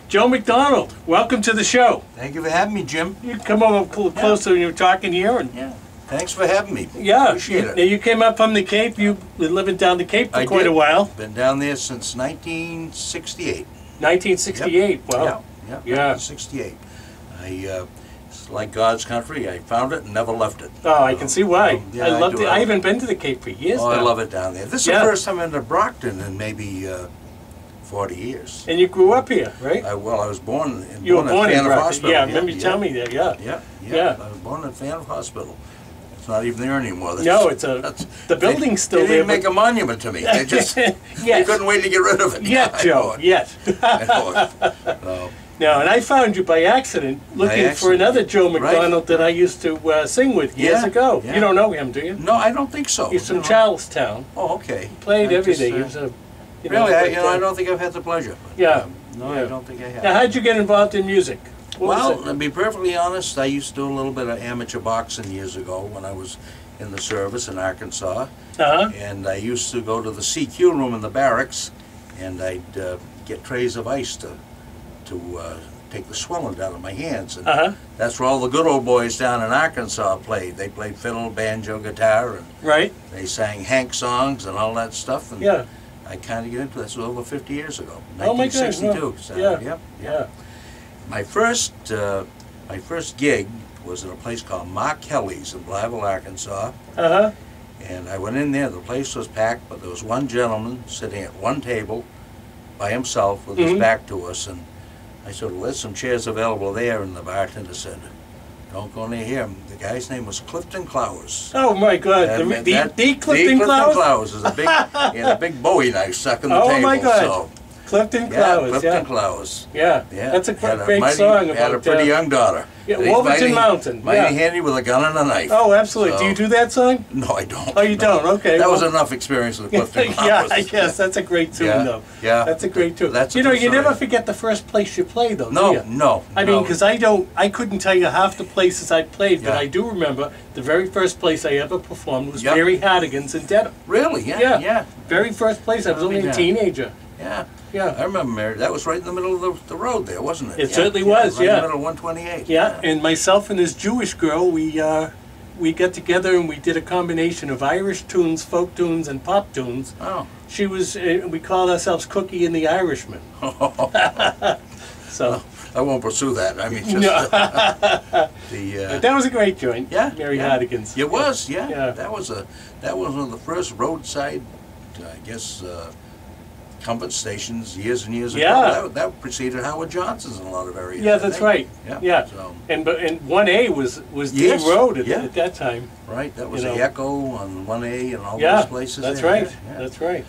Joe MacDonald, welcome to the show. Thank you for having me, Jim. You come over closer when you're talking here. And thanks for having me. Yeah. Appreciate it. Now, you came up from the Cape. You've been living down the Cape for quite a while. Been down there since 1968. 1968, yep. wow. Yeah, 1968. It's like God's country. I found it and never left it. Oh, I can see why. Yeah, I loved it. I I haven't been to the Cape for years now. I love it down there. This is the first time I've been to Brockton in maybe 40 years. And you grew up here, right? I was born in You were born in Brockton. Hospital. Yeah, I remember you telling me that, Yeah. I was born in Faneuil Hospital. It's not even there anymore. No, the building's still there. They didn't make a monument to me. They just they couldn't wait to get rid of it. Yet, Joe, yet. No, and I found you by accident looking for another Joe MacDonald that I used to sing with years ago. Yeah. You don't know him, do you? No, I don't think so. He's from Charlestown. Oh, okay. He played everything. He was a, really, I don't think I've had the pleasure. But, I don't think I have. Now, how'd you get involved in music? Well, to be perfectly honest, I used to do a little bit of amateur boxing years ago when I was in the service in Arkansas. And I used to go to the CQ room in the barracks, and I'd get trays of ice to take the swelling down in my hands. And that's where all the good old boys down in Arkansas played. They played fiddle, banjo, guitar, and they sang Hank songs and all that stuff. And I kind of get into this over 50 years ago, 1962. Oh my God. So, My first gig was at a place called Mark Kelly's in Blytheville, Arkansas. And I went in there. The place was packed, but there was one gentleman sitting at one table by himself with his back to us. And I said, well, there's some chairs available there. And the bartender said, don't go near him. The guy's name was Clifton Clowes. Oh my God! The Clifton Clowes? Clifton Clowes is a big Bowie knife stuck in the table. Oh my God! So, Clifton Clowes. Clifton Clowes. Yeah. That's a great song. Had a pretty young daughter. Wolverton Mountain. Mighty handy with a gun and a knife. Oh, absolutely. So, do you do that song? No, I don't. Oh, you don't? Okay. That was enough experience with Clifton Clowes. Yeah, I guess that's a great tune, though. Yeah. That's a great tune. You never forget the first place you played, though. No, do you? no. I mean, because I couldn't tell you half the places I played, but I do remember the very first place I ever performed was Mary Hardigan's in Dedham. Really? Yeah. Very first place. I was only a teenager. Yeah, I remember Mary. That was right in the middle of the road there, wasn't it? It certainly was, right in the middle of 128. Yeah, and myself and this Jewish girl, we got together and we did a combination of Irish tunes, folk tunes, and pop tunes. Oh. She was, we called ourselves Cookie and the Irishman. So. I won't pursue that. I mean, just that was a great joint. Yeah, Mary Hardigan's. It was, That was one of the first roadside, I guess, comfort stations years and years ago. That preceded Howard Johnson's in a lot of areas. Yeah, that's right. Yeah. So. And 1A was the road at that time. Right. That was the Echo on 1A and all those places. That's right. That's right.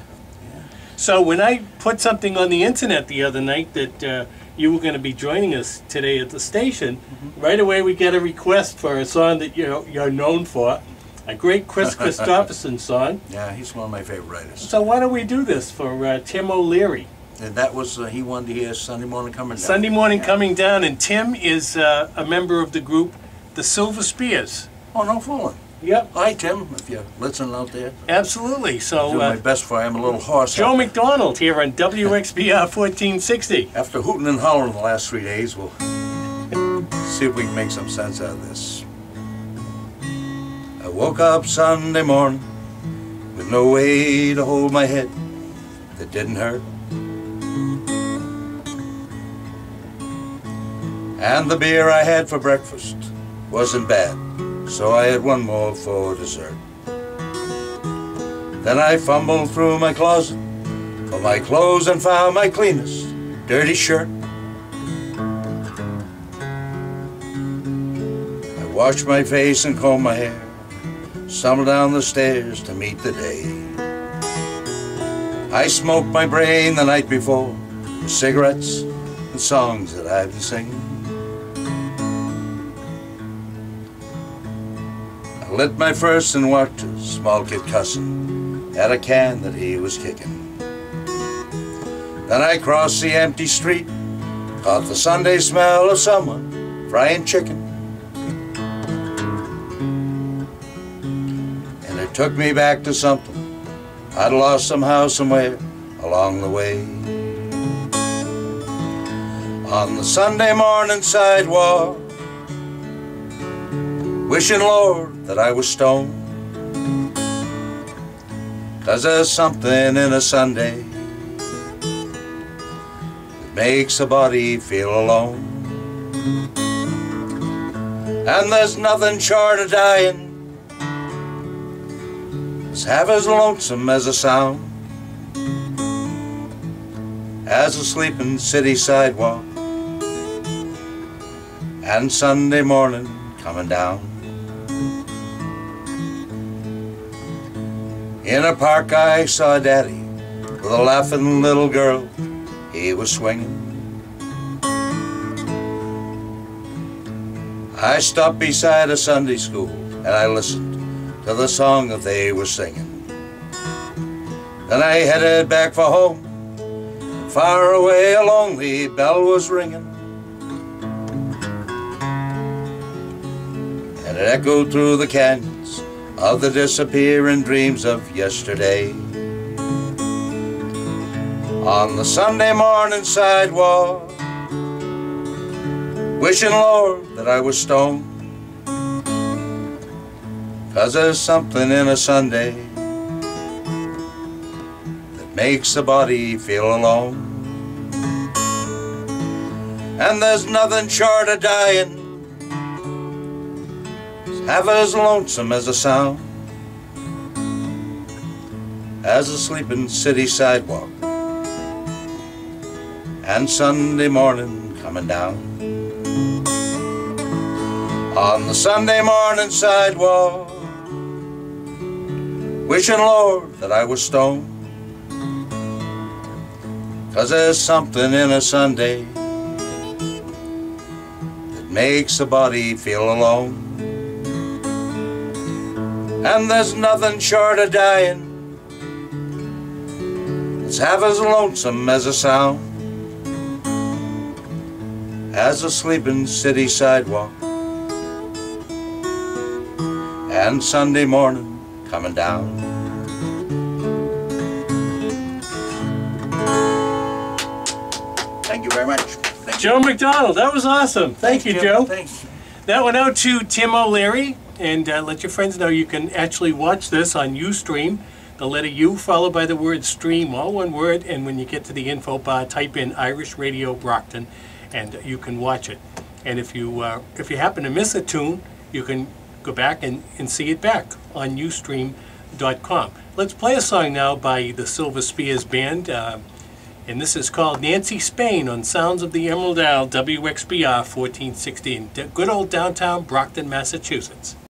Yeah. So when I put something on the internet the other night that you were going to be joining us today at the station, right away we get a request for a song that you're known for. A great Chris Christopherson song. Yeah, he's one of my favorite writers. So why don't we do this for Tim O'Leary? And that was, he wanted to hear Sunday Morning Coming Down. Sunday Morning Coming Down, and Tim is a member of the group The Silver Spears. Oh, no fooling. Yep. Hi, Tim, if you're listening out there. Absolutely. So I'm doing my best for you. I'm a little hoarse. Joe MacDonald here on WXBR 1460. After hooting and hollering the last 3 days, we'll see if we can make some sense out of this. I woke up Sunday morning with no way to hold my head that didn't hurt. And the beer I had for breakfast wasn't bad, so I had one more for dessert. Then I fumbled through my closet for my clothes and found my cleanest dirty shirt. I washed my face and combed my hair, stumbled down the stairs to meet the day. I smoked my brain the night before with cigarettes and songs that I've been singing. I lit my first and watched a small kid cussing at a can that he was kicking. Then I crossed the empty street, caught the Sunday smell of someone frying chicken. It took me back to something I'd lost somehow, somewhere along the way. on the Sunday morning sidewalk, wishing, Lord, that I was stoned, 'cause there's something in a Sunday that makes a body feel alone. And there's nothing short of dying that's half as lonesome as a sound as a sleeping city sidewalk and Sunday morning coming down. In a park I saw Daddy with a laughing little girl he was swinging. I stopped beside a Sunday school and I listened to the song that they were singing. Then I headed back for home. Far away a lonely bell was ringing, and it echoed through the canyons of the disappearing dreams of yesterday. On the Sunday morning sidewalk, wishing, Lord, that I was stoned, 'cause there's something in a Sunday that makes a body feel alone. And there's nothing short of dying that's half as lonesome as a sound as a sleeping city sidewalk and Sunday morning coming down. On the Sunday morning sidewalk, wishing, Lord, that I was stoned, 'cause there's something in a Sunday that makes a body feel alone. And there's nothing short of dying that's half as lonesome as a sound as a sleeping city sidewalk and Sunday morning coming down. Thank you very much. Joe MacDonald, that was awesome. Thank you, Joe. Thanks. That went out to Tim O'Leary, and let your friends know you can actually watch this on Ustream. The letter U followed by the word stream, all one word, and when you get to the info bar, type in Irish Radio Brockton, and you can watch it. And if you happen to miss a tune, you can go back and see it back on Ustream.com. Let's play a song now by the Silver Spears Band, and this is called Nancy Spain on Sounds of the Emerald Isle, WXBR 1416, good old downtown Brockton, Massachusetts.